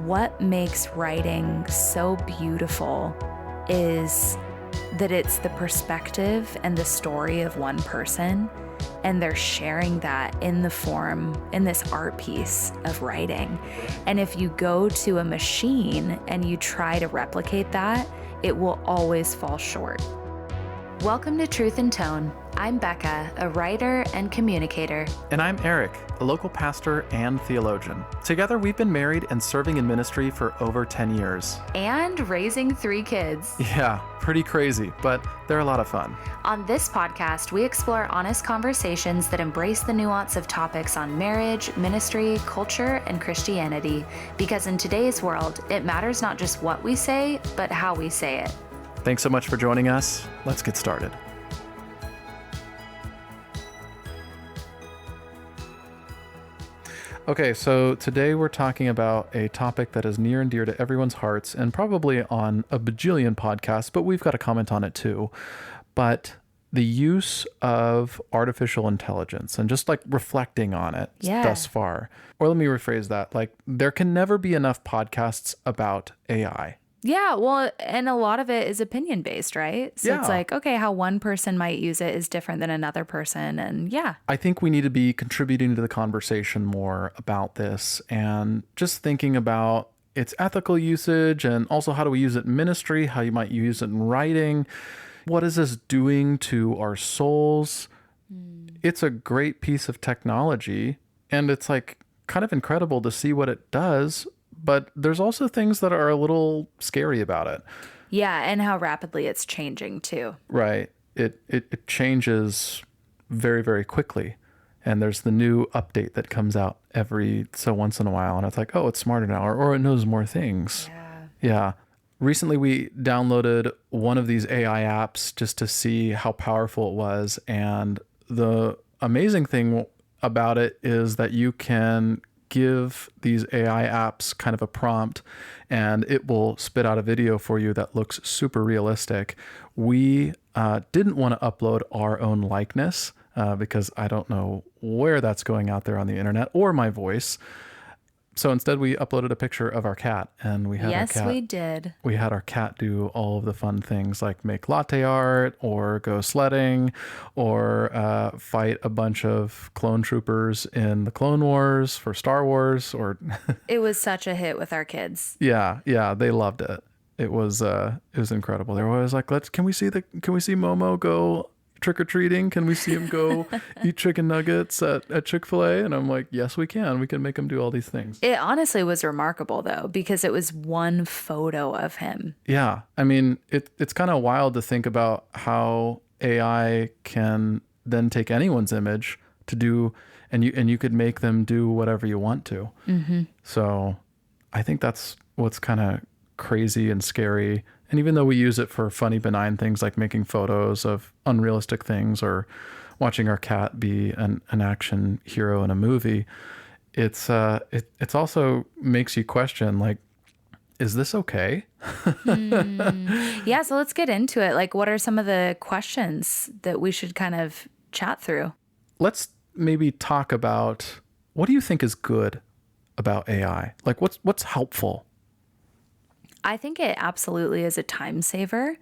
what makes writing so beautiful is that it's the perspective and the story of one person, and they're sharing that in this art piece of writing. And if you go to a machine and you try to replicate that, it will always fall short. Welcome to Truth in Tone. I'm Bekah, a writer and communicator. And I'm Erik, a local pastor and theologian. Together, we've been married and serving in ministry for over 10 years. And raising 3 kids. Yeah, pretty crazy, but they're a lot of fun. On this podcast, we explore honest conversations that embrace the nuance of topics on marriage, ministry, culture, and Christianity. Because in today's world, it matters not just what we say, but how we say it. Thanks so much for joining us. Let's get started. Okay, so today we're talking about a topic that is near and dear to everyone's hearts and probably on a bajillion podcasts, but we've got to comment on it too. But the use of artificial intelligence and just like reflecting on it thus far. Or let me rephrase that. Like, there can never be enough podcasts about AI. Yeah, well, and a lot of it is opinion based, right? So It's like, okay, how one person might use it is different than another person. And I think we need to be contributing to the conversation more about this and just thinking about its ethical usage and also how do we use it in ministry, how you might use it in writing. What is this doing to our souls? It's a great piece of technology and it's like kind of incredible to see what it does. But there's also things that are a little scary about it. Yeah, and how rapidly it's changing too. Right. It changes very, very quickly. And there's the new update that comes out every so once in a while. And it's like, oh, it's smarter now, or it knows more things. Yeah. Recently, we downloaded one of these AI apps just to see how powerful it was. And the amazing thing about it is that you can give these AI apps kind of a prompt and it will spit out a video for you that looks super realistic. We didn't want to upload our own likeness because I don't know where that's going out there on the internet or my voice. So instead we uploaded a picture of our cat and we had our cat. Yes, we did. We had our cat do all of the fun things like make latte art or go sledding or fight a bunch of clone troopers in the Clone Wars for Star Wars. Or It was such a hit with our kids. Yeah, they loved it. It was incredible. They were always like, can we see Momo go trick-or-treating? Can we see him go eat chicken nuggets at Chick-fil-A? And I'm like, yes, we can. We can make him do all these things. It honestly was remarkable, though, because it was one photo of him. Yeah. I mean, it's kind of wild to think about how AI can then take anyone's image to do, and you could make them do whatever you want to. Mm-hmm. So I think that's what's kind of crazy and scary. And even though we use it for funny, benign things like making photos of unrealistic things or watching our cat be an action hero in a movie, it's also makes you question, like, is this okay? Yeah, so let's get into it. Like, what are some of the questions that we should kind of chat through? Let's maybe talk about, what do you think is good about AI? Like, what's helpful? I think it absolutely is a time saver.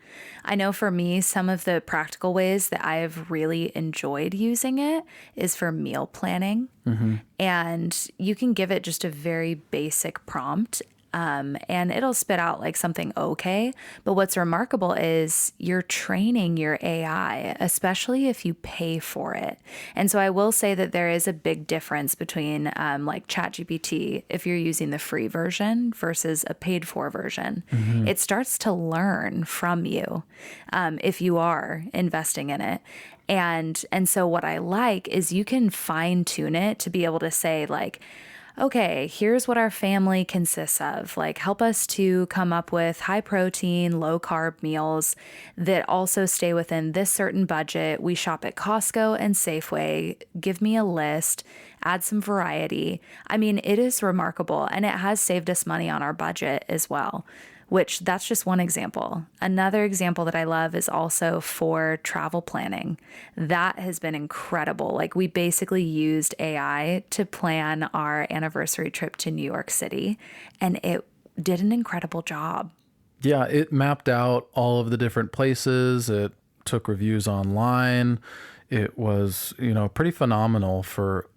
I know for me, some of the practical ways that I've really enjoyed using it is for meal planning. Mm-hmm. And you can give it just a very basic prompt and it'll spit out like something okay. But what's remarkable is you're training your AI, especially if you pay for it. And so I will say that there is a big difference between like ChatGPT, if you're using the free version versus a paid for version. Mm-hmm. It starts to learn from you if you are investing in it. And so what I like is you can fine tune it to be able to say like, okay, here's what our family consists of. Like, help us to come up with high protein, low carb meals that also stay within this certain budget. We shop at Costco and Safeway. Give me a list, add some variety. I mean, it is remarkable, and it has saved us money on our budget as well. Which that's just one example. Another example that I love is also for travel planning. That has been incredible. Like, we basically used AI to plan our anniversary trip to New York City, and it did an incredible job. Yeah, it mapped out all of the different places. It took reviews online. It was, pretty phenomenal for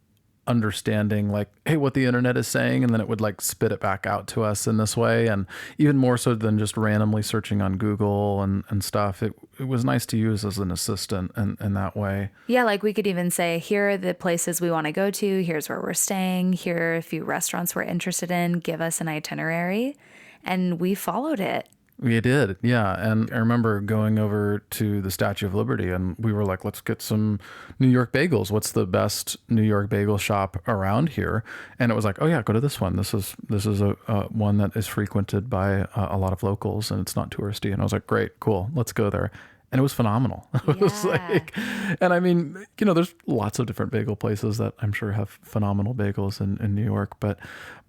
understanding like, hey, what the internet is saying, and then it would like spit it back out to us in this way. And even more so than just randomly searching on Google and stuff. It was nice to use as an assistant in that way. Yeah, like we could even say, here are the places we want to go to. Here's where we're staying. Here are a few restaurants we're interested in. Give us an itinerary. And we followed it. We did, yeah. And I remember going over to the Statue of Liberty and we were like, let's get some New York bagels. What's the best New York bagel shop around here? And it was like, oh yeah, go to this one. This is a one that is frequented by a lot of locals and it's not touristy. And I was like, great, cool, let's go there. And it was phenomenal. It was like, and I mean, there's lots of different bagel places that I'm sure have phenomenal bagels in New York, but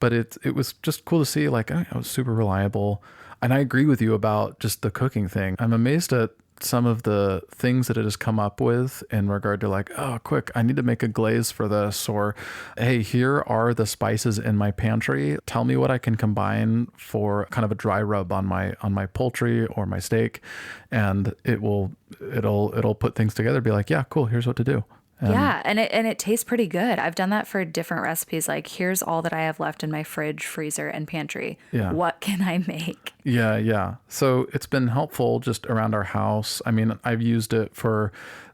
it was just cool to see, like, it was super reliable. And I agree with you about just the cooking thing. I'm amazed at some of the things that it has come up with in regard to like, oh, quick, I need to make a glaze for this, or hey, here are the spices in my pantry. Tell me what I can combine for kind of a dry rub on my poultry or my steak, and it'll put things together. Be like, yeah, cool. Here's what to do. And it tastes pretty good. I've done that for different recipes. Like, here's all that I have left in my fridge, freezer, and pantry. Yeah. What can I make? Yeah. So it's been helpful just around our house. I mean, I've used it for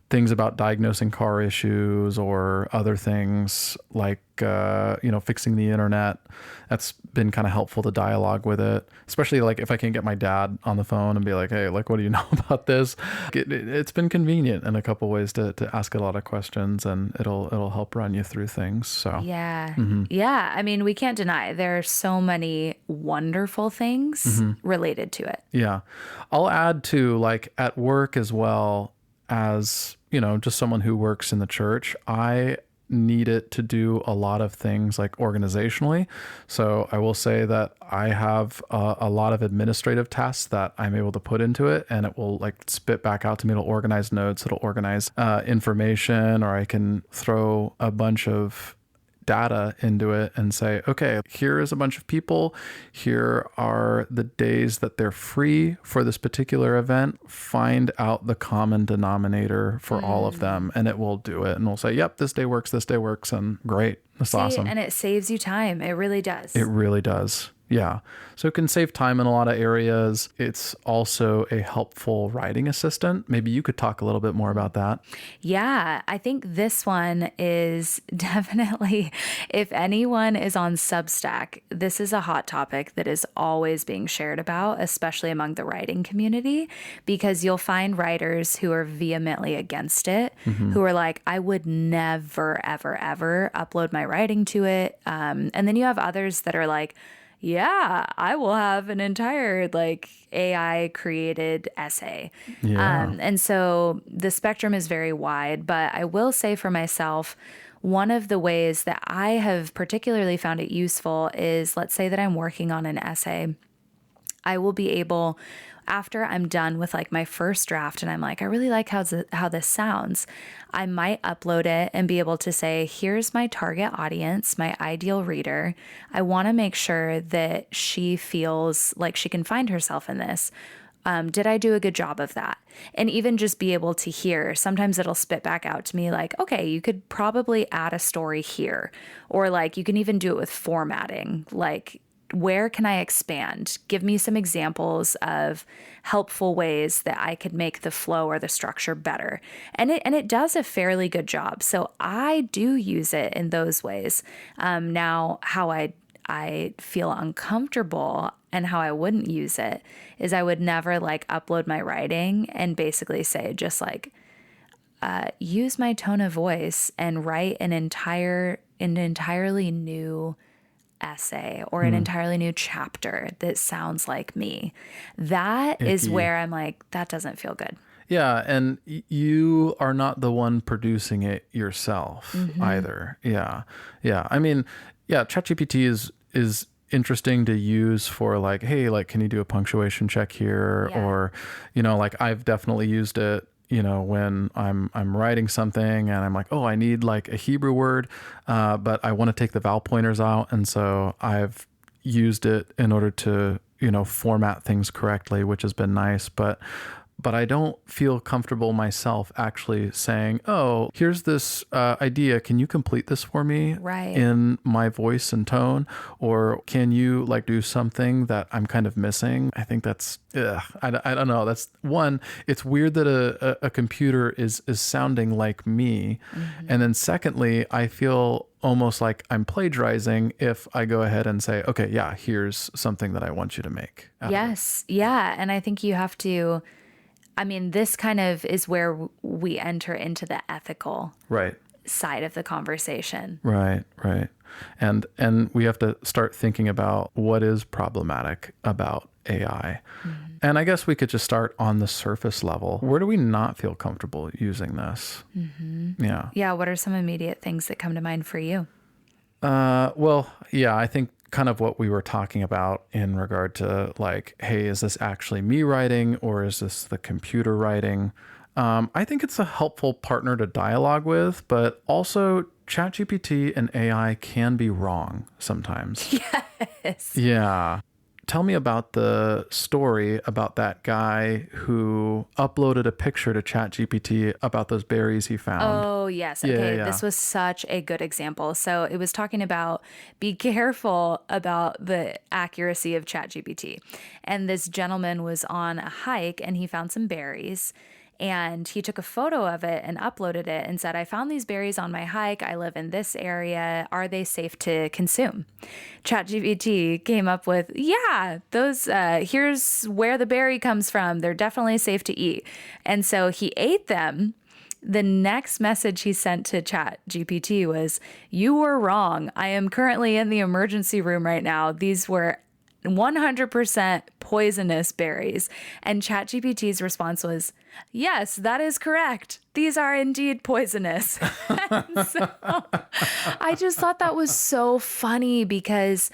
things about diagnosing car issues or other things like, fixing the internet. That's been kind of helpful to dialogue with it, especially like if I can get my dad on the phone and be like, hey, like, what do you know about this? It's been convenient in a couple ways to ask a lot of questions, and it'll help run you through things. So yeah. Yeah. I mean, we can't deny there are so many wonderful things related to it. Yeah. I'll add to, like, at work as well, as, just someone who works in the church, I need it to do a lot of things like organizationally. So I will say that I have a lot of administrative tasks that I'm able to put into it, and it will like spit back out to me. It'll organize notes, it'll organize information, or I can throw a bunch of data into it and say, okay, here is a bunch of people. Here are the days that they're free for this particular event. Find out the common denominator for all of them, and it will do it. And we'll say, yep, this day works, and great. That's awesome. And it saves you time. It really does. It really does. Yeah. So it can save time in a lot of areas. It's also a helpful writing assistant. Maybe you could talk a little bit more about that. Yeah, I think this one is definitely, if anyone is on Substack, this is a hot topic that is always being shared about, especially among the writing community, because you'll find writers who are vehemently against it, who are like, I would never, ever, ever upload my writing to it. And then you have others that are like, yeah, I will have an entire like AI created essay. Yeah. And so the spectrum is very wide, but I will say for myself, one of the ways that I have particularly found it useful is, let's say that I'm working on an essay. I will be able, after I'm done with like my first draft and I'm like, I really like how this sounds, I might upload it and be able to say, here's my target audience, my ideal reader. I want to make sure that she feels like she can find herself in this. Did I do a good job of that? And even just be able to hear, sometimes it'll spit back out to me like, okay, you could probably add a story here. Or like, you can even do it with formatting, like, where can I expand? Give me some examples of helpful ways that I could make the flow or the structure better. And it does a fairly good job. So I do use it in those ways. Now, how I feel uncomfortable and how I wouldn't use it is I would never like upload my writing and basically say just like, use my tone of voice and write an entirely new essay or an entirely new chapter that sounds like me. That is where I'm like, that doesn't feel good. Yeah. And you are not the one producing it yourself either. Yeah. Yeah. I mean, yeah, ChatGPT is interesting to use for like, hey, like, can you do a punctuation check here? Yeah. Or, like I've definitely used it, when I'm writing something and I'm like, oh, I need like a Hebrew word, but I want to take the vowel pointers out. And so I've used it in order to, format things correctly, which has been nice. But I don't feel comfortable myself actually saying, oh, here's this idea. Can you complete this for me in my voice and tone? Or can you do something that I'm kind of missing? I think that's, I don't know. That's one, it's weird that a computer is sounding like me. And then secondly, I feel almost like I'm plagiarizing if I go ahead and say, okay, yeah, here's something that I want you to make. Yes. Yeah. And I think you have to, this kind of is where we enter into the ethical side of the conversation. Right. And we have to start thinking about what is problematic about AI. And I guess we could just start on the surface level. Where do we not feel comfortable using this? Yeah. What are some immediate things that come to mind for you? I think kind of what we were talking about in regard to hey, is this actually me writing or is this the computer writing? I think it's a helpful partner to dialogue with, but also ChatGPT and AI can be wrong sometimes. Yes. Yeah. Tell me about the story about that guy who uploaded a picture to ChatGPT about those berries he found. Oh, yes. Okay. Yeah. This was such a good example. So it was talking about be careful about the accuracy of ChatGPT. And this gentleman was on a hike and he found some berries. And he took a photo of it and uploaded it and said, I found these berries on my hike. I live in this area. Are they safe to consume? ChatGPT came up with, those, here's where the berry comes from. They're definitely safe to eat. And so he ate them. The next message he sent to ChatGPT was, you were wrong. I am currently in the emergency room right now. These were 100% poisonous berries. And ChatGPT's response was, yes, that is correct. These are indeed poisonous. And so I just thought that was so funny because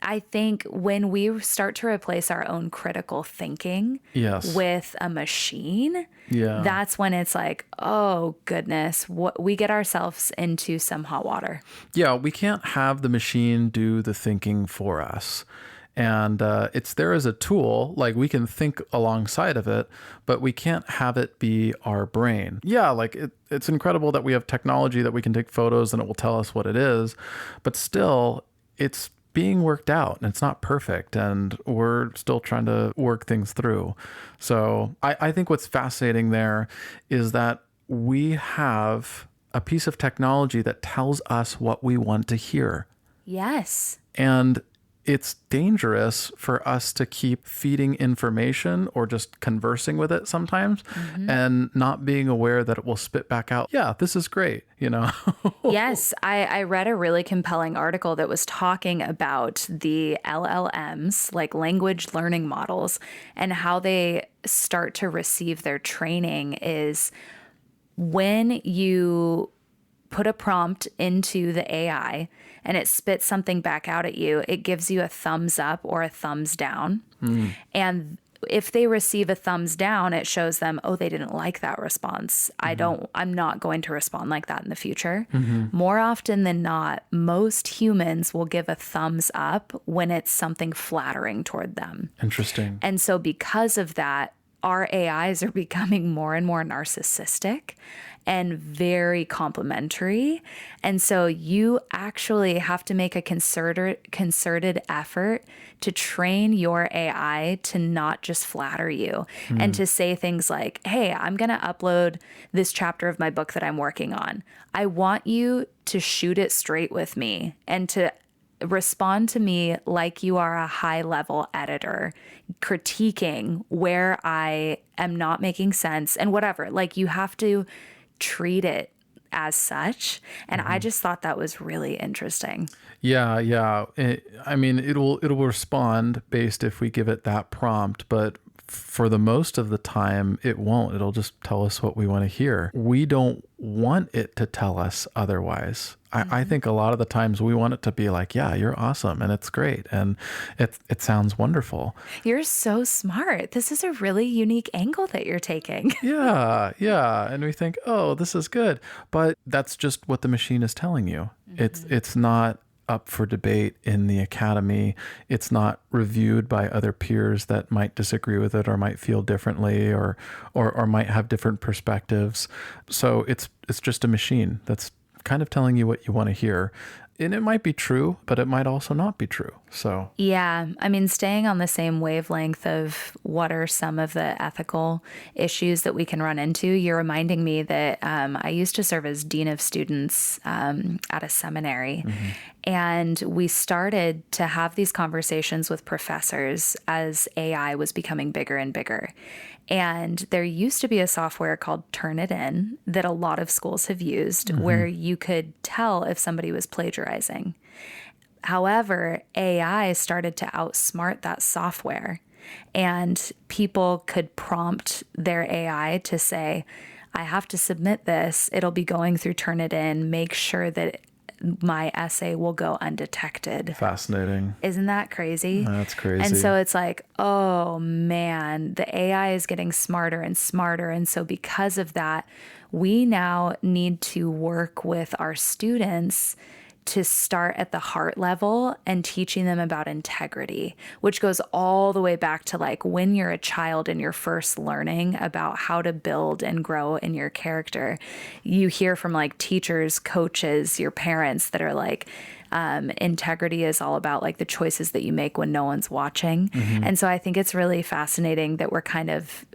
I think when we start to replace our own critical thinking with a machine, that's when it's like, oh goodness, we get ourselves into some hot water. Yeah, we can't have the machine do the thinking for us. And it's there as a tool, we can think alongside of it, but we can't have it be our brain. Yeah, it's incredible that we have technology that we can take photos and it will tell us what it is, but still it's being worked out and it's not perfect and we're still trying to work things through. So I think what's fascinating there is that we have a piece of technology that tells us what we want to hear. Yes. And it's dangerous for us to keep feeding information or just conversing with it sometimes and not being aware that it will spit back out, yeah, this is great, Yes, I read a really compelling article that was talking about the LLMs, language learning models, and how they start to receive their training is when you put a prompt into the AI and it spits something back out at you, it gives you a thumbs up or a thumbs down. And if they receive a thumbs down, it shows them, oh, they didn't like that response. I'm not going to respond like that in the future. More often than not, most humans will give a thumbs up when it's something flattering toward them. Interesting. And so because of that, our AIs are becoming more and more narcissistic and very complimentary. And so you actually have to make a concerted effort to train your AI to not just flatter you and to say things like, hey, I'm going to upload this chapter of my book that I'm working on. I want you to shoot it straight with me and to respond to me like you are a high-level editor, critiquing where I am not making sense and whatever. You have to treat it as such. And I just thought that was really interesting. Yeah. It'll respond based if we give it that prompt, but for the most of the time, it won't. It'll just tell us what we want to hear. We don't want it to tell us otherwise. I think a lot of the times we want it to be like, yeah, you're awesome and it's great and it sounds wonderful. You're so smart. This is a really unique angle that you're taking. Yeah. And we think, oh, this is good. But that's just what the machine is telling you. It's not up for debate in the academy. It's not reviewed by other peers that might disagree with it or might feel differently or might have different perspectives. So it's just a machine that's kind of telling you what you want to hear. And it might be true, but it might also not be true. So yeah, I mean, staying on the same wavelength of what are some of the ethical issues that we can run into, you're reminding me that I used to serve as dean of students at a seminary. Mm-hmm. And we started to have these conversations with professors as AI was becoming bigger and bigger. And there used to be a software called Turnitin that a lot of schools have used, mm-hmm. where you could tell if somebody was plagiarizing. However, AI started to outsmart that software, and people could prompt their AI to say, I have to submit this. It'll be going through Turnitin. Make sure that my essay will go undetected. Fascinating. Isn't that crazy? That's crazy. And so it's like, oh man, the AI is getting smarter and smarter. And so because of that, we now need to work with our students to start at the heart level and teaching them about integrity, which goes all the way back to like when you're a child and you're first learning about how to build and grow in your character. You hear from like teachers, coaches, your parents that are like, integrity is all about like the choices that you make when no one's watching. Mm-hmm. And so I think it's really fascinating that we're kind of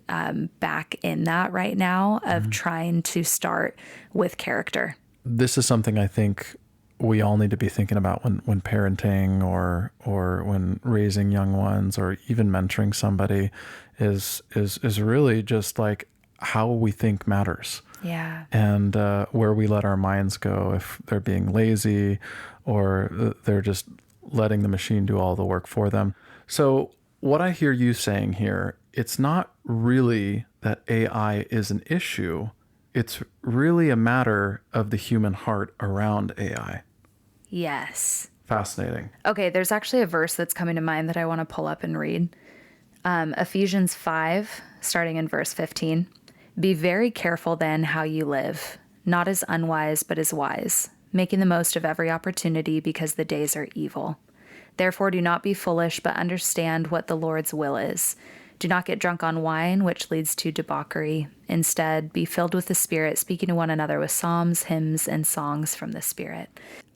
back in that right now of mm-hmm. trying to start with character. This is something I think we all need to be thinking about when parenting or when raising young ones or even mentoring somebody is really just like how we think matters. Yeah. And where we let our minds go if they're being lazy or they're just letting the machine do all the work for them. So what I hear you saying here, it's not really that AI is an issue. It's really a matter of the human heart around AI. Yes. Fascinating. Okay, there's actually a verse that's coming to mind that I want to pull up and read. Ephesians 5, starting in verse 15. Be very careful then how you live, not as unwise, but as wise, making the most of every opportunity because the days are evil. Therefore, do not be foolish, but understand what the Lord's will is. Do not get drunk on wine, which leads to debauchery. Instead, be filled with the Spirit, speaking to one another with psalms, hymns, and songs from the Spirit.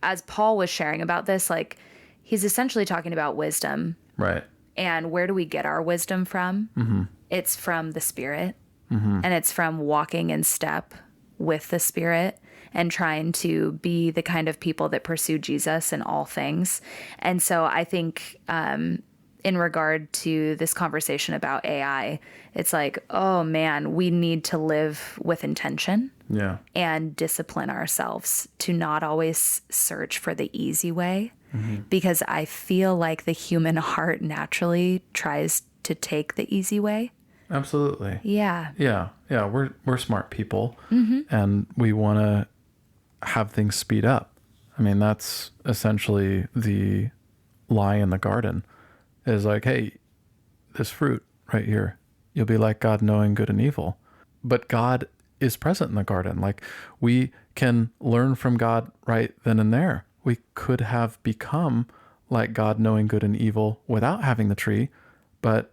As Paul was sharing about this, like he's essentially talking about wisdom. Right. And where do we get our wisdom from? Mm-hmm. It's from the Spirit. Mm-hmm. And it's from walking in step with the Spirit and trying to be the kind of people that pursue Jesus in all things. And so I think in regard to this conversation about AI, it's like, oh man, we need to live with intention. Yeah. And discipline ourselves to not always search for the easy way, mm-hmm. because I feel like the human heart naturally tries to take the easy way. Absolutely. Yeah. Yeah. Yeah. We're smart people, mm-hmm. and we want to have things speed up. I mean, that's essentially the lie in the garden is like, hey, this fruit right here, you'll be like God knowing good and evil. But God is present in the garden. Like we can learn from God right then and there. We could have become like God knowing good and evil without having the tree, but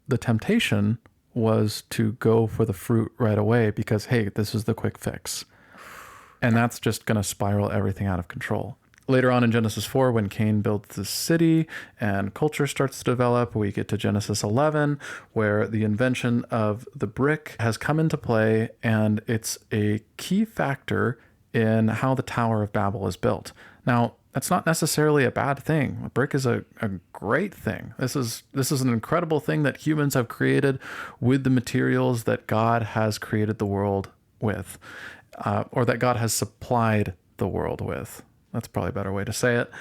the temptation was to go for the fruit right away because, hey, this is the quick fix. And that's just going to spiral everything out of control. Later on in Genesis 4, when Cain builds the city and culture starts to develop, we get to Genesis 11, where the invention of the brick has come into play, and it's a key factor in how the Tower of Babel is built. Now, that's not necessarily a bad thing. A brick is a great thing. This is an incredible thing that humans have created with the materials that God has created the world with, or that God has supplied the world with. That's probably a better way to say it.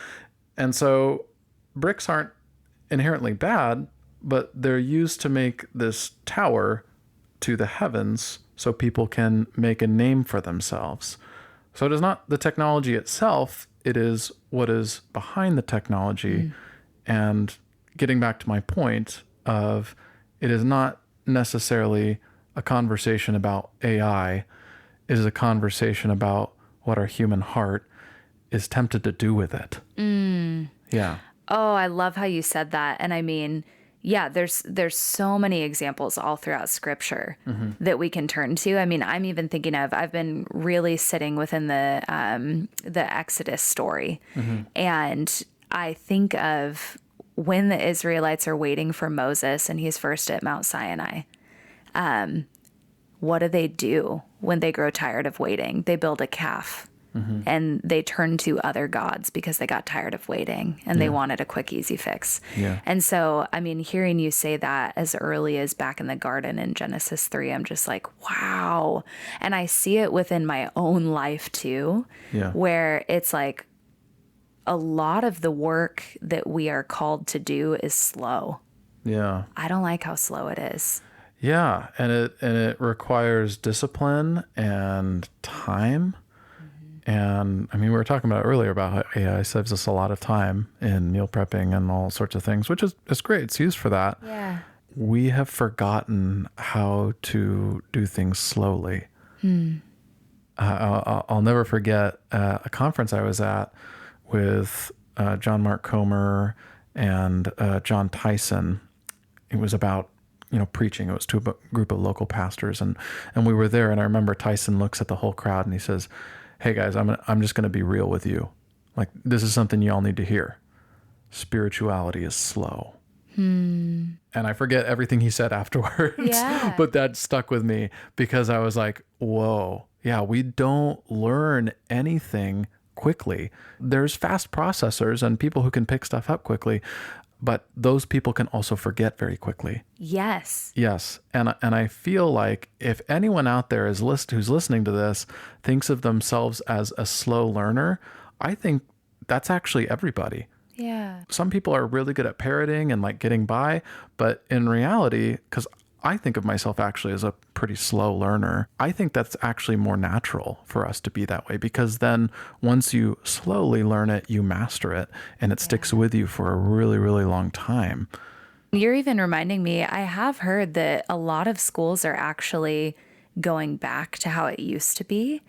And so bricks aren't inherently bad, but they're used to make this tower to the heavens so people can make a name for themselves. So it is not the technology itself, it is what is behind the technology. Mm. And getting back to my point of it is not necessarily a conversation about AI, it is a conversation about what our human heart is tempted to do with it. Yeah. Oh, I love how you said that. And I mean, yeah, there's so many examples all throughout scripture that we can turn to. I mean, I'm even thinking of, I've been really sitting within the Exodus story. And I think of when the Israelites are waiting for Moses and he's first at Mount Sinai. What do when they grow tired of waiting? They build a calf. And they turned to other gods because they got tired of waiting and they wanted a quick, easy fix. Yeah. And so, I mean, hearing you say that as early as back in the garden in Genesis 3, I'm just like, wow. And I see it within my own life too, where it's like a lot of the work that we are called to do is slow. Yeah. I don't like how slow it is. Yeah. And it requires discipline and time. And I mean, we were talking about earlier about how AI saves us a lot of time in meal prepping and all sorts of things, which is great. It's used for that. Yeah. We have forgotten how to do things slowly. I'll never forget a conference I was at with John Mark Comer and John Tyson. It was about preaching. It was to a group of local pastors, and we were there. And I remember Tyson looks at the whole crowd and he says, "Hey guys, I'm just going to be real with you. Like, this is something you all need to hear. Spirituality is slow." And I forget everything he said afterwards, but that stuck with me because I was like, whoa, yeah, we don't learn anything quickly. There's fast processors and people who can pick stuff up quickly, but those people can also forget very quickly. Yes. Yes. And I feel like if anyone out there who's listening to this thinks of themselves as a slow learner, I think that's actually everybody. Yeah. Some people are really good at parroting and like getting by, but in reality, because I think of myself actually as a pretty slow learner, I think that's actually more natural for us to be that way, because then once you slowly learn it, you master it and it sticks with you for a really, really long time. You're even reminding me, I have heard that a lot of schools are actually going back to how it used to be,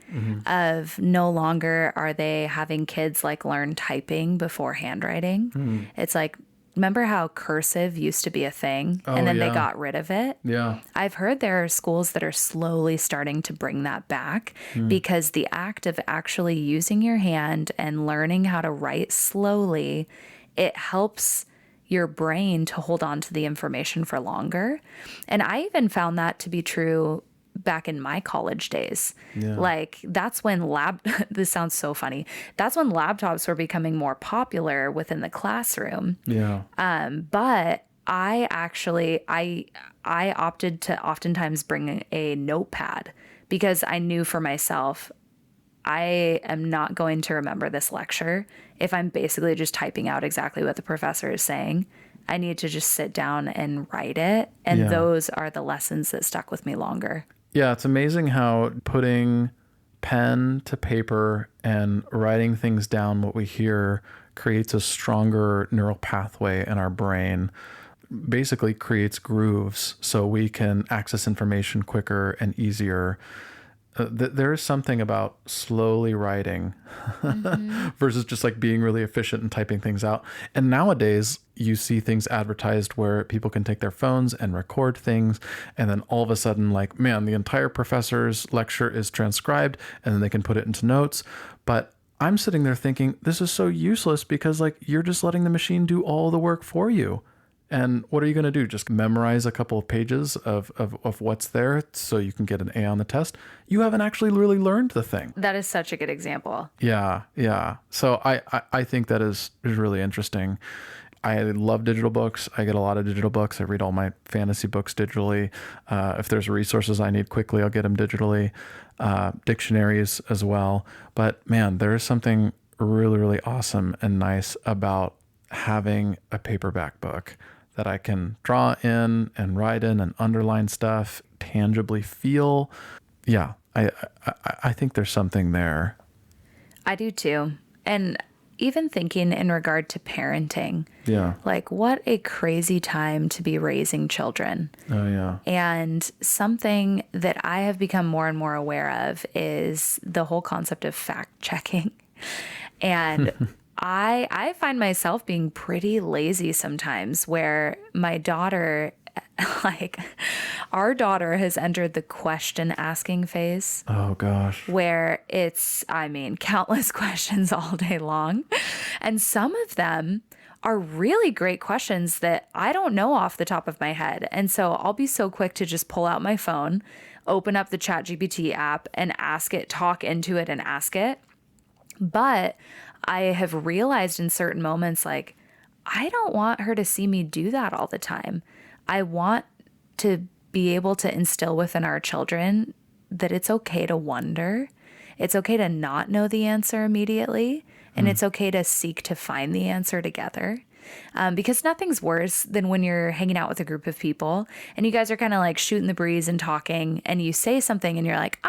of no longer are they having kids like learn typing before handwriting. It's like, remember how cursive used to be a thing and then they got rid of it? Yeah. I've heard there are schools that are slowly starting to bring that back because the act of actually using your hand and learning how to write slowly, it helps your brain to hold on to the information for longer. And I even found that to be true back in my college days. Like, that's when this sounds so funny. That's when laptops were becoming more popular within the classroom. Yeah. But I actually, I opted to oftentimes bring a notepad because I knew for myself, I am not going to remember this lecture if I'm basically just typing out exactly what the professor is saying. I need to just sit down and write it. And those are the lessons that stuck with me longer. Yeah, it's amazing how putting pen to paper and writing things down, what we hear, creates a stronger neural pathway in our brain, basically creates grooves so we can access information quicker and easier. There is something about slowly writing versus just like being really efficient and typing things out. And nowadays you see things advertised where people can take their phones and record things. And then all of a sudden, like, man, the entire professor's lecture is transcribed and then they can put it into notes. But I'm sitting there thinking, this is so useless because like you're just letting the machine do all the work for you. And what are you going to do? Just memorize a couple of pages of what's there so you can get an A on the test? You haven't actually really learned the thing. That is such a good example. Yeah, yeah. So I think that is really interesting. I love digital books. I get a lot of digital books. I read all my fantasy books digitally. If there's resources I need quickly, I'll get them digitally. Dictionaries as well. But man, there is something really, really awesome and nice about having a paperback book that I can draw in and write in and underline stuff, tangibly feel. Yeah, I think there's something there. I do too. And even thinking in regard to parenting, like what a crazy time to be raising children. Oh, yeah. And something that I have become more and more aware of is the whole concept of fact checking. And I find myself being pretty lazy sometimes, where my daughter, like our daughter has entered the question asking phase. Oh gosh. Where it's, I mean, countless questions all day long. And some of them are really great questions that I don't know off the top of my head. And so I'll be so quick to just pull out my phone, open up the ChatGPT app and ask it, talk into it and ask it. But I have realized in certain moments, like, I don't want her to see me do that all the time. I want to be able to instill within our children that it's okay to wonder. It's okay to not know the answer immediately. And it's okay to seek to find the answer together. Because nothing's worse than when you're hanging out with a group of people and you guys are kind of like shooting the breeze and talking and you say something and you're like,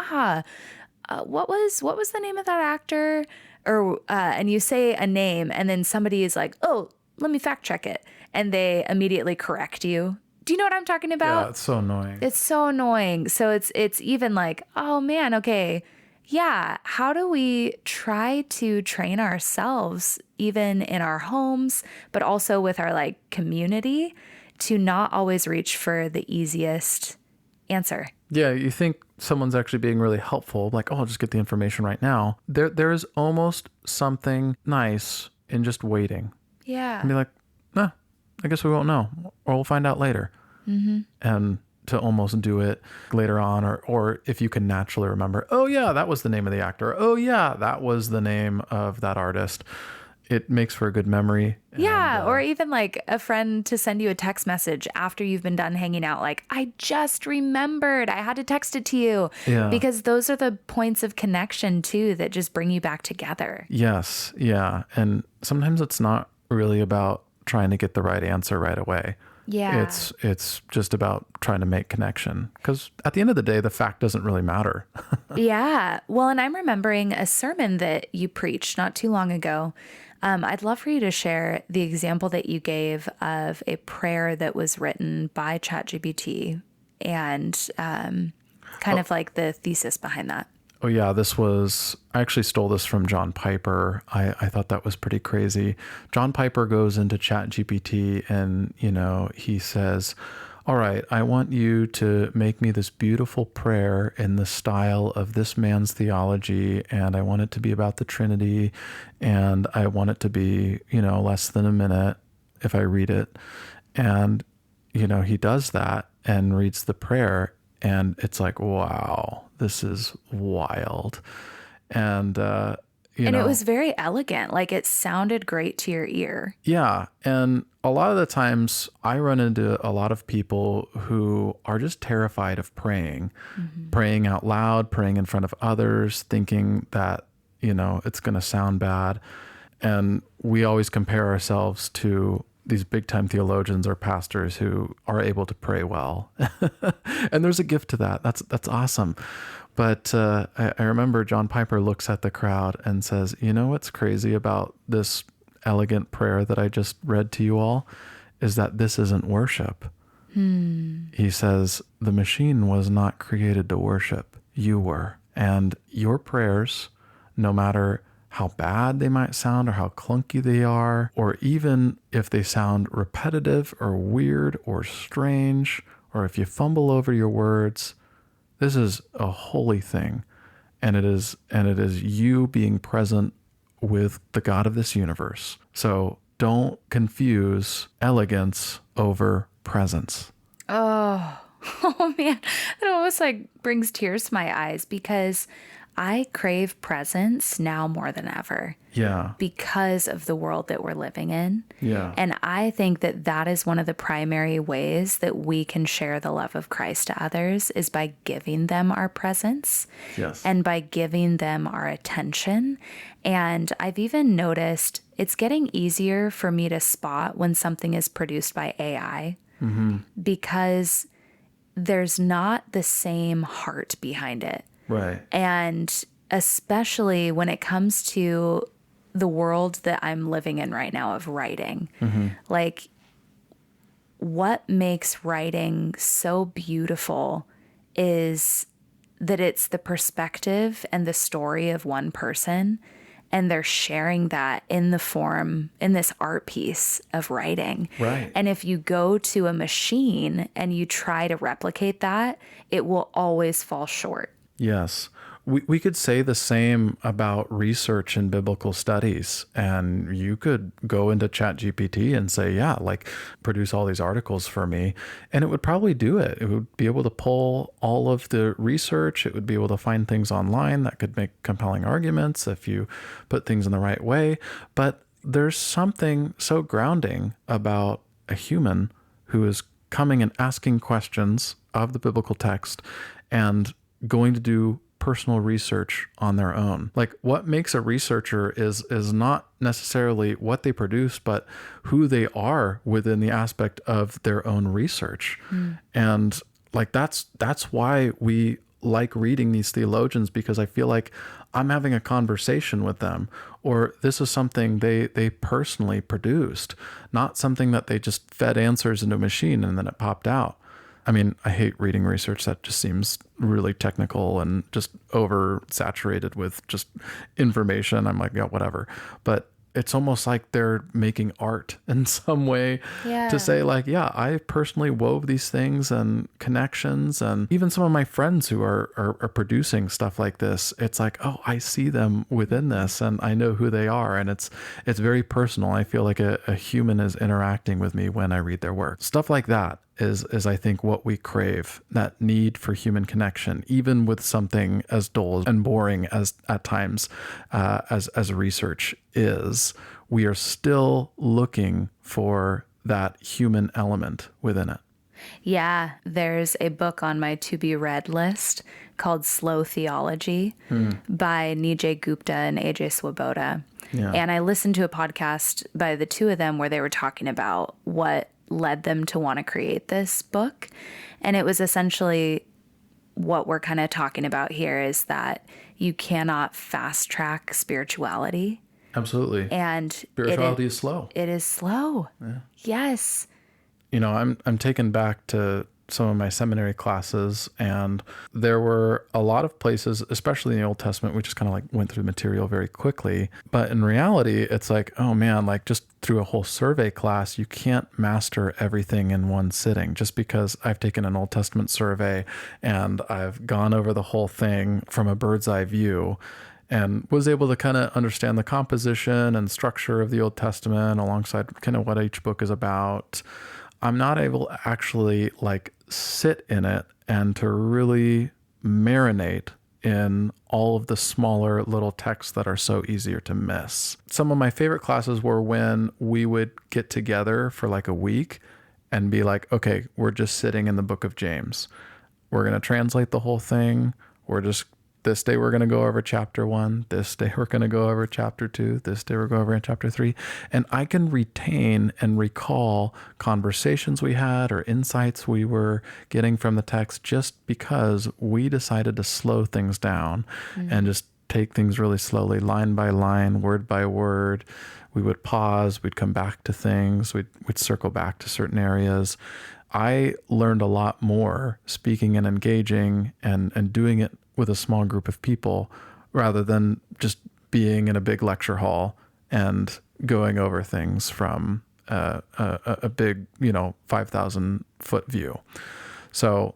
what was the name of that actor? Or and you say a name and then somebody is like, oh, let me fact check it. And they immediately correct you. Do you know what I'm talking about? Yeah, it's so annoying. It's so annoying. So it's even like, oh man, okay. Yeah. How do we try to train ourselves, even in our homes, but also with our like community, to not always reach for the easiest answer? Yeah, you think someone's actually being really helpful, like, oh, I'll just get the information right now. There is almost something nice in just waiting. Yeah. And be like, nah, I guess we won't know, or we'll find out later. Mm-hmm. And to almost do it later on, or if you can naturally remember, oh yeah, that was the name of the actor. Oh yeah, that was the name of that artist. It makes for a good memory. Yeah. Or even like a friend to send you a text message after you've been done hanging out. Like, I just remembered I had to text it to you. Yeah. Because those are the points of connection too, that just bring you back together. Yes. Yeah. And sometimes it's not really about trying to get the right answer right away. Yeah. It's just about trying to make connection, because at the end of the day, the fact doesn't really matter. Yeah. Well, and I'm remembering a sermon that you preached not too long ago. I'd love for you to share the example that you gave of a prayer that was written by ChatGPT and kind of like the thesis behind that. Oh yeah, I actually stole this from John Piper. I thought that was pretty crazy. John Piper goes into ChatGPT and, he says, all right, I want you to make me this beautiful prayer in the style of this man's theology, and I want it to be about the Trinity, and I want it to be, less than a minute if I read it. And, he does that and reads the prayer, and it's like, wow, this is wild. And, and it was very elegant. Like, it sounded great to your ear. Yeah. And a lot of the times I run into a lot of people who are just terrified of praying, praying out loud, praying in front of others, thinking that, it's going to sound bad. And we always compare ourselves to these big time theologians or pastors who are able to pray well. And there's a gift to that. That's awesome. But I remember John Piper looks at the crowd and says, you know what's crazy about this elegant prayer that I just read to you all is that this isn't worship. He says, the machine was not created to worship. You were. And your prayers, no matter how bad they might sound or how clunky they are, or even if they sound repetitive or weird or strange, or if you fumble over your words, this is a holy thing. And it is you being present with the God of this universe. So don't confuse elegance over presence. Oh man, it almost like brings tears to my eyes because I crave presence now more than ever. Yeah. Because of the world that we're living in. Yeah. And I think that that is one of the primary ways that we can share the love of Christ to others is by giving them our presence. Yes. And by giving them our attention. And I've even noticed it's getting easier for me to spot when something is produced by AI because there's not the same heart behind it. Right. And especially when it comes to the world that I'm living in right now of writing, like what makes writing so beautiful is that it's the perspective and the story of one person. and they're sharing that in this art piece of writing. Right. And if you go to a machine and you try to replicate that, it will always fall short. Yes. We could say the same about research in biblical studies. And you could go into ChatGPT and say, yeah, like produce all these articles for me. And it would probably do it. It would be able to pull all of the research. It would be able to find things online that could make compelling arguments if you put things in the right way. But there's something so grounding about a human who is coming and asking questions of the biblical text and going to do personal research on their own. Like what makes a researcher is not necessarily what they produce, but who they are within the aspect of their own research. And like that's why we like reading these theologians, because I feel like I'm having a conversation with them, or this is something they personally produced, not something that they just fed answers into a machine and then it popped out. I mean, I hate reading research that just seems really technical and just oversaturated with just information. I'm like, yeah, whatever. But it's almost like they're making art in some way to say like, yeah, I personally wove these things and connections. And even some of my friends who are producing stuff like this, it's like, oh, I see them within this and I know who they are. And it's very personal. I feel like a human is interacting with me when I read their work. Stuff like that is I think what we crave, that need for human connection, even with something as dull and boring as at times as research is. We are still looking for that human element within it. Yeah, there's a book on my to be read list called Slow Theology by Nijay Gupta and AJ Swoboda. Yeah. And I listened to a podcast by the two of them where they were talking about what led them to want to create this book. And it was essentially what we're kind of talking about here is that you cannot fast track spirituality. Absolutely. And spirituality is slow. It is slow. Yeah. Yes. You know, I'm taken back to some of my seminary classes, and there were a lot of places, especially in the Old Testament, we just kind of like went through the material very quickly. But in reality, it's like, oh man, like just through a whole survey class, you can't master everything in one sitting. Just because I've taken an Old Testament survey and I've gone over the whole thing from a bird's eye view and was able to kind of understand the composition and structure of the Old Testament alongside kind of what each book is about, I'm not able to actually like sit in it and to really marinate in all of the smaller little texts that are so easier to miss. Some of my favorite classes were when we would get together for like a week and be like, okay, we're just sitting in the book of James. We're going to translate the whole thing. This day we're going to go over chapter 1. This day we're going to go over chapter 2. This day we're going over chapter 3. And I can retain and recall conversations we had or insights we were getting from the text just because we decided to slow things down and just take things really slowly, line by line, word by word. We would pause. We'd come back to things. We'd circle back to certain areas. I learned a lot more speaking and engaging and doing it with a small group of people rather than just being in a big lecture hall and going over things from a big, 5,000 foot view. So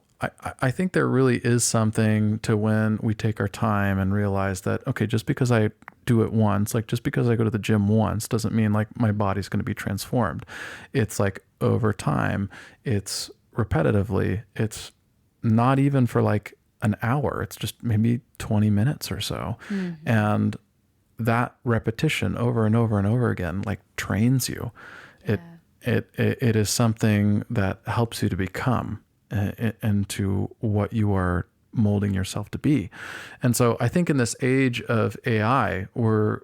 I think there really is something to when we take our time and realize that, okay, just because I do it once, like just because I go to the gym once doesn't mean like my body's going to be transformed. It's like over time, it's repetitively, it's not even for like an hour. It's just maybe 20 minutes or so. And that repetition over and over and over again, like trains you. It is something that helps you to become into what you are molding yourself to be. And so I think in this age of AI, we're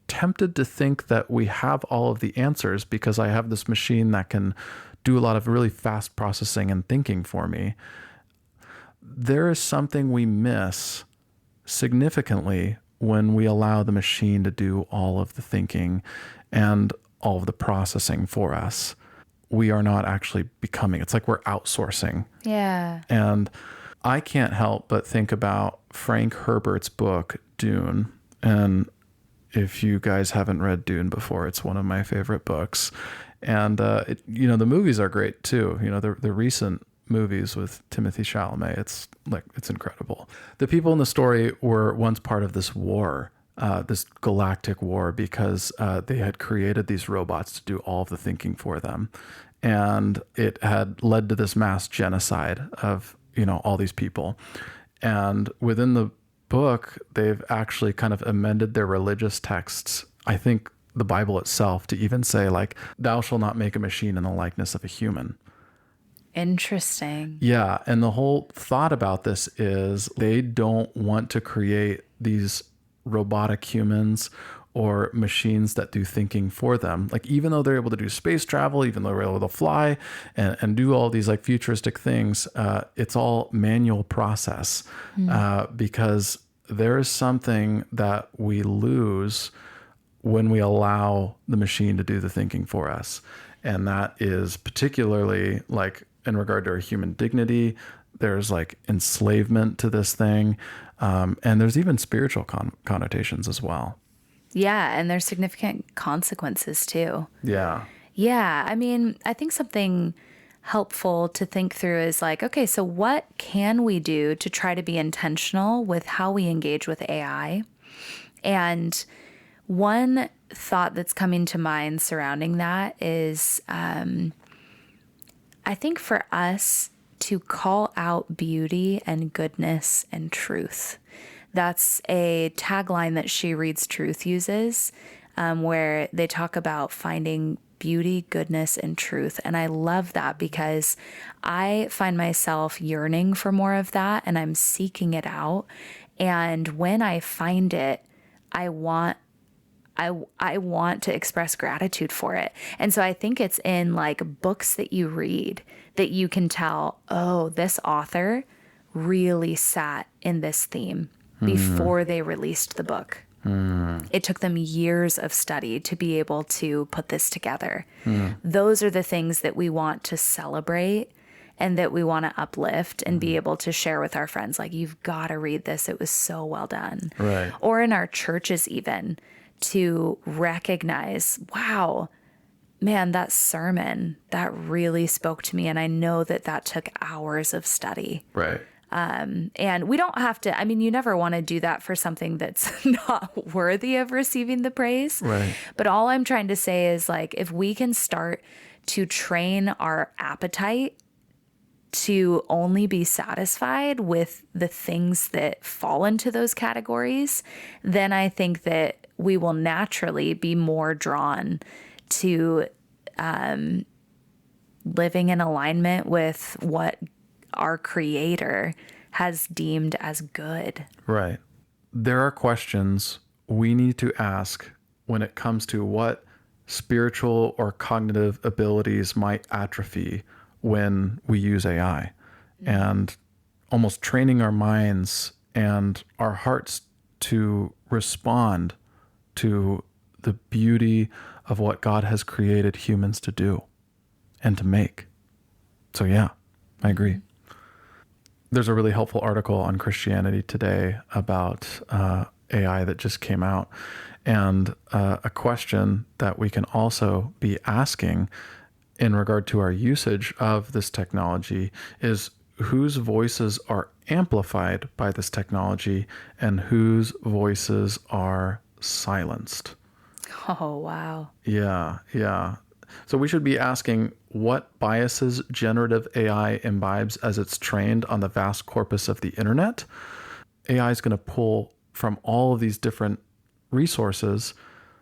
tempted to think that we have all of the answers because I have this machine that can do a lot of really fast processing and thinking for me. There is something we miss significantly when we allow the machine to do all of the thinking and all of the processing for us. We are not actually becoming. It's like we're outsourcing. Yeah. And I can't help but think about Frank Herbert's book, Dune. And if you guys haven't read Dune before, it's one of my favorite books. And, the movies are great too. The recent movies with Timothée Chalamet, it's incredible. The people in the story were once part of this war, this galactic war, because they had created these robots to do all of the thinking for them. And it had led to this mass genocide of, all these people. And within the book, they've actually kind of amended their religious texts, I think the Bible itself, to even say, like, thou shalt not make a machine in the likeness of a human. Interesting. Yeah. And the whole thought about this is they don't want to create these robotic humans or machines that do thinking for them. Like, even though they're able to do space travel, even though they're able to fly and do all these like futuristic things, it's all manual process because there is something that we lose when we allow the machine to do the thinking for us. And that is particularly like in regard to our human dignity. There's like enslavement to this thing. And there's even spiritual connotations as well. Yeah, and there's significant consequences too. Yeah. Yeah, I mean, I think something helpful to think through is like, okay, so what can we do to try to be intentional with how we engage with AI? And one thought that's coming to mind surrounding that is, I think for us to call out beauty and goodness and truth. That's a tagline that She Reads Truth uses, where they talk about finding beauty, goodness, and truth. And I love that because I find myself yearning for more of that and I'm seeking it out. And when I find it, I want to express gratitude for it. And so I think it's in like books that you read that you can tell, oh, this author really sat in this theme before they released the book. It took them years of study to be able to put this together. Those are the things that we want to celebrate and that we want to uplift and be able to share with our friends. Like, you've got to read this. It was so well done. Right. Or in our churches even, to recognize, wow, man, that sermon, that really spoke to me. And I know that took hours of study. Right. And we don't have to, I mean, you never want to do that for something that's not worthy of receiving the praise. Right. But all I'm trying to say is, like, if we can start to train our appetite to only be satisfied with the things that fall into those categories, then I think that we will naturally be more drawn to living in alignment with what our Creator has deemed as good. Right. There are questions we need to ask when it comes to what spiritual or cognitive abilities might atrophy when we use AI, and almost training our minds and our hearts to respond to the beauty of what God has created humans to do and to make. So yeah, I agree. There's a really helpful article on Christianity Today about AI that just came out. And a question that we can also be asking in regard to our usage of this technology is whose voices are amplified by this technology and whose voices are silenced. Oh, wow. Yeah, yeah. So we should be asking what biases generative AI imbibes as it's trained on the vast corpus of the internet. AI is going to pull from all of these different resources,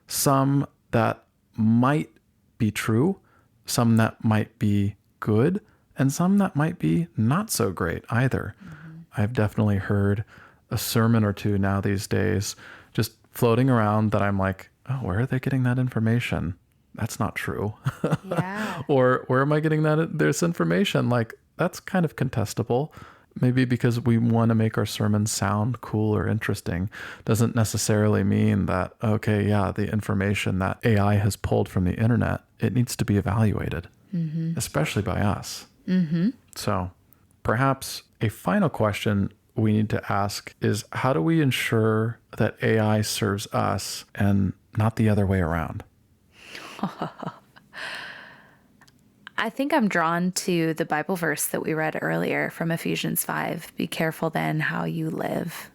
some that might be true, some that might be good, and some that might be not so great either. I've definitely heard a sermon or two now these days just floating around that I'm like, oh, where are they getting that information? That's not true. Yeah. Or where am I getting this information? Like, that's kind of contestable. Maybe because we want to make our sermons sound cool or interesting doesn't necessarily mean that, okay, yeah, the information that AI has pulled from the internet, it needs to be evaluated, especially by us. So perhaps a final question we need to ask is, how do we ensure that AI serves us and not the other way around? I think I'm drawn to the Bible verse that we read earlier from Ephesians 5. Be careful then how you live,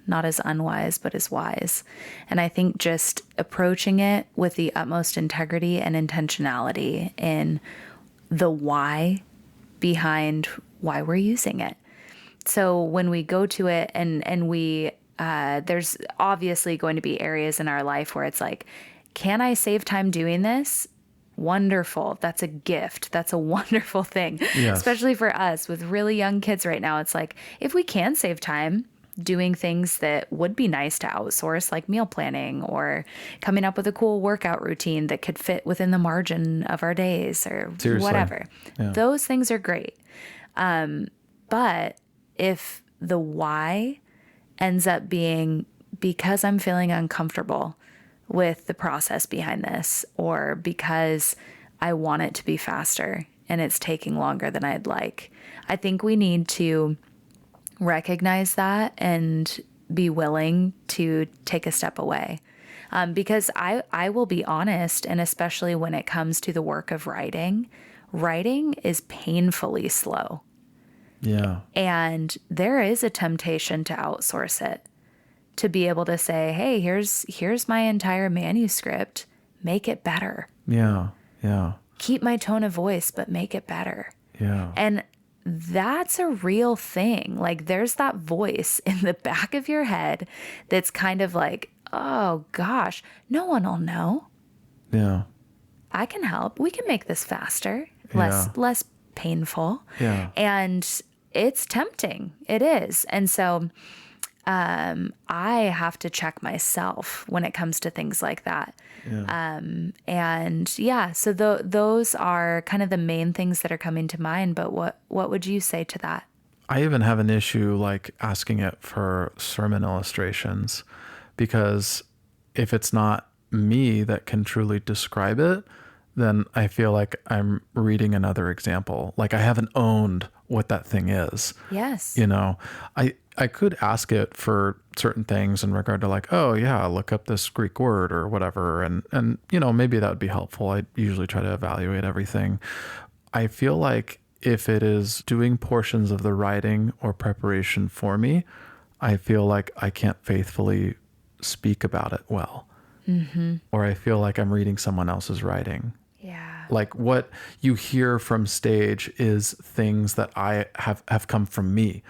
not as unwise, but as wise. And I think just approaching it with the utmost integrity and intentionality in the why behind why we're using it. So when we go to it and we, there's obviously going to be areas in our life where it's like, can I save time doing this? Wonderful. That's a gift. That's a wonderful thing, Yes. especially for us with really young kids right now. It's like, if we can save time doing things that would be nice to outsource, like meal planning or coming up with a cool workout routine that could fit within the margin of our days or Seriously. whatever. Yeah. Those things are great. But if the why ends up being because I'm feeling uncomfortable with the process behind this, or because I want it to be faster and it's taking longer than I'd like, I think we need to recognize that and be willing to take a step away. Because I will be honest, and especially when it comes to the work of writing is painfully slow. Yeah. And there is a temptation to outsource it, to be able to say, hey, here's my entire manuscript, make it better. Yeah. Yeah. Keep my tone of voice, but make it better. Yeah. And that's a real thing. Like, there's that voice in the back of your head that's kind of like, oh gosh, no one will know. Yeah. I can help. We can make this faster, Yeah. less painful. Yeah. And it's tempting. It is. And so I have to check myself when it comes to things like that. Yeah. And yeah, so those are kind of the main things that are coming to mind. But what would you say to that? I even have an issue like asking it for sermon illustrations, because if it's not me that can truly describe it, then I feel like I'm reading another example. Like I haven't owned what that thing is. Yes. You know, I could ask it for certain things in regard to like, oh yeah, look up this Greek word or whatever. And, you know, maybe that would be helpful. I usually try to evaluate everything. I feel like if it is doing portions of the writing or preparation for me, I feel like I can't faithfully speak about it well. Mm-hmm. Or I feel like I'm reading someone else's writing. Yeah. Like what you hear from stage is things that I have come from me,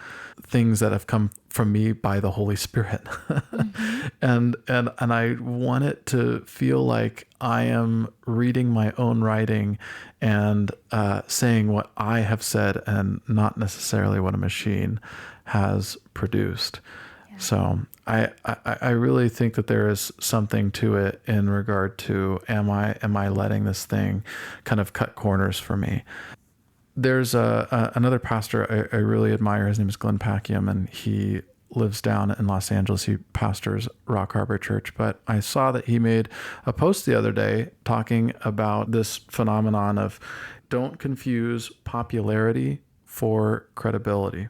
things that have come from me by the Holy Spirit. Mm-hmm. and I want it to feel like I am reading my own writing and saying what I have said and not necessarily what a machine has produced. Yeah. So I really think that there is something to it in regard to, am I letting this thing kind of cut corners for me? There's another pastor I really admire. His name is Glenn Packiam, and he lives down in Los Angeles. He pastors Rock Harbor Church, but I saw that he made a post the other day talking about this phenomenon of don't confuse popularity for credibility.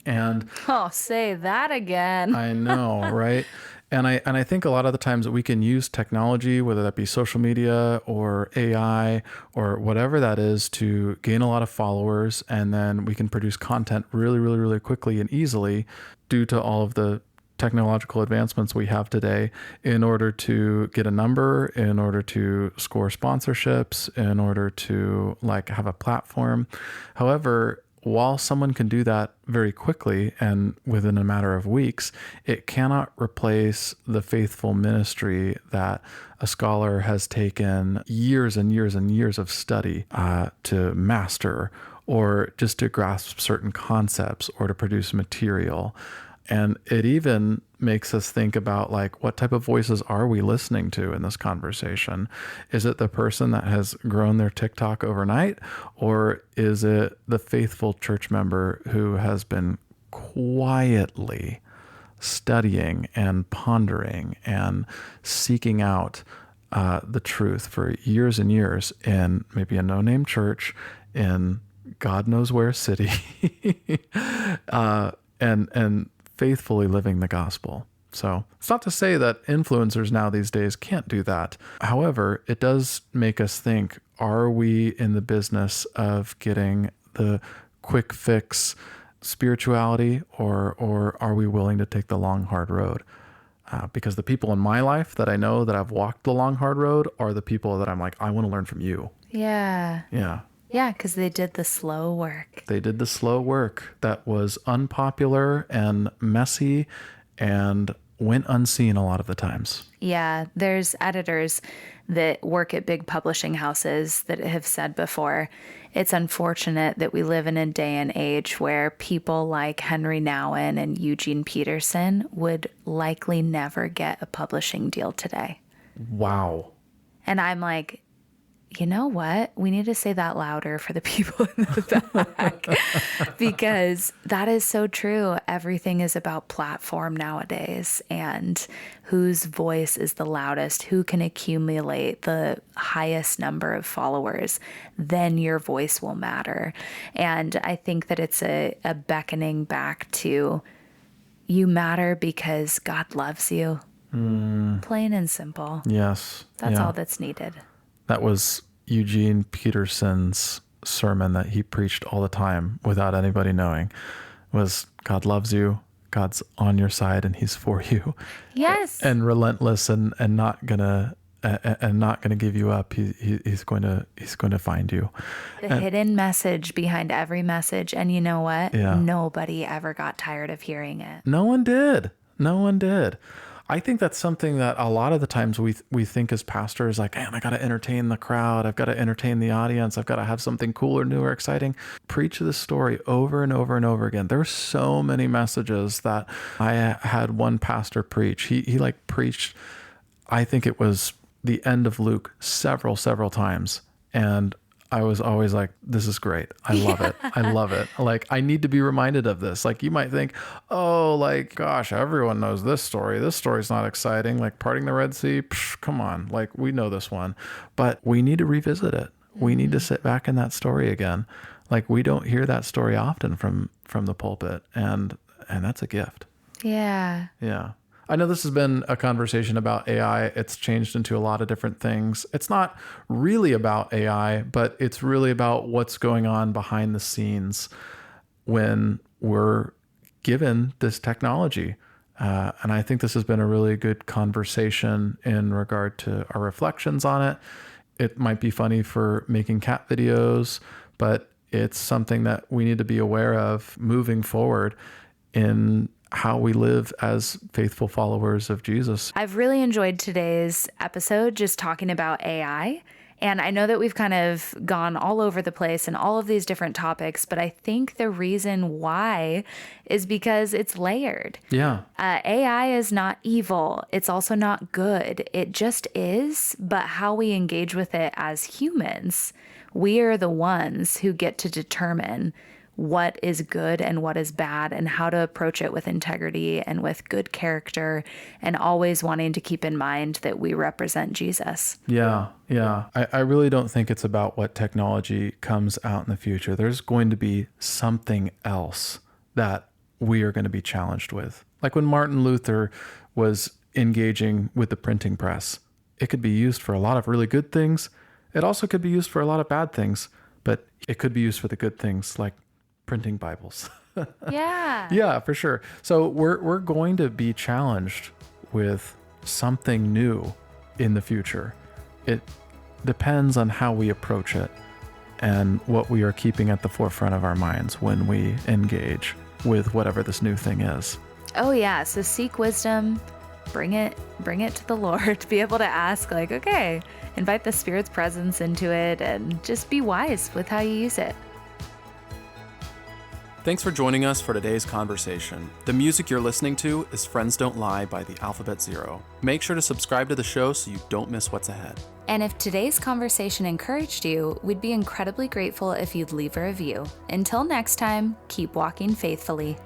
And say that again. I know, right? And I think a lot of the times that we can use technology, whether that be social media or AI or whatever that is, to gain a lot of followers, and then we can produce content really, really, really quickly and easily due to all of the technological advancements we have today, in order to get a number, in order to score sponsorships, in order to like have a platform. However, while someone can do that very quickly and within a matter of weeks, it cannot replace the faithful ministry that a scholar has taken years and years and years of study to master, or just to grasp certain concepts, or to produce material. And it even makes us think about like, what type of voices are we listening to in this conversation? Is it the person that has grown their TikTok overnight? Or is it the faithful church member who has been quietly studying and pondering and seeking out the truth for years and years in maybe a no-name church in God knows where city, and faithfully living the gospel. So it's not to say that influencers now these days can't do that. However, it does make us think, are we in the business of getting the quick fix spirituality, or are we willing to take the long, hard road? Because the people in my life that I know that I've walked the long, hard road are the people that I'm like, I want to learn from you. Yeah. Yeah. Yeah, because they did the slow work. They did the slow work that was unpopular and messy and went unseen a lot of the times. Yeah, there's editors that work at big publishing houses that have said before, it's unfortunate that we live in a day and age where people like Henry Nouwen and Eugene Peterson would likely never get a publishing deal today. Wow. And I'm like, you know what? We need to say that louder for the people in the back because that is so true. Everything is about platform nowadays and whose voice is the loudest, who can accumulate the highest number of followers, then your voice will matter. And I think that it's a beckoning back to you matter because God loves you. Plain and simple. Yes. That's all that's needed. That was Eugene Peterson's sermon that he preached all the time without anybody knowing, was God loves you, God's on your side, and he's for you. Yes. And relentless and not gonna give you up. He's going to find you. The hidden message behind every message. And you know what? Yeah. Nobody ever got tired of hearing it. No one did. I think that's something that a lot of the times we think as pastors, like, man, I got to entertain the crowd. I've got to entertain the audience. I've got to have something cool or new or exciting. Preach this story over and over and over again. There's so many messages that I had one pastor preach. He like preached, I think it was the end of Luke several times. And I was always like, this is great. I love it. I love it. Like, I need to be reminded of this. Like, you might think, oh, like, gosh, everyone knows this story. This story's not exciting. Like parting the Red Sea. Come on. Like, we know this one, but we need to revisit it. We need to sit back in that story again. Like, we don't hear that story often from the pulpit, and that's a gift. Yeah. Yeah. I know this has been a conversation about AI. It's changed into a lot of different things. It's not really about AI, but it's really about what's going on behind the scenes when we're given this technology. And I think this has been a really good conversation in regard to our reflections on it. It might be funny for making cat videos, but it's something that we need to be aware of moving forward in how we live as faithful followers of Jesus. I've really enjoyed today's episode, just talking about AI. And I know that we've kind of gone all over the place in all of these different topics, but I think the reason why is because it's layered. Yeah. AI is not evil. It's also not good. It just is. But how we engage with it as humans, we are the ones who get to determine what is good and what is bad and how to approach it with integrity and with good character, and always wanting to keep in mind that we represent Jesus. Yeah. I really don't think it's about what technology comes out in the future. There's going to be something else that we are going to be challenged with. Like when Martin Luther was engaging with the printing press, it could be used for a lot of really good things. It also could be used for a lot of bad things, but it could be used for the good things, like printing Bibles. Yeah. Yeah, for sure. So we're going to be challenged with something new in the future. It depends on how we approach it and what we are keeping at the forefront of our minds when we engage with whatever this new thing is. Oh yeah. So seek wisdom, bring it to the Lord, be able to ask, like, okay, invite the Spirit's presence into it and just be wise with how you use it. Thanks for joining us for today's conversation. The music you're listening to is Friends Don't Lie by the Alphabet Zero. Make sure to subscribe to the show so you don't miss what's ahead. And if today's conversation encouraged you, we'd be incredibly grateful if you'd leave a review. Until next time, keep walking faithfully.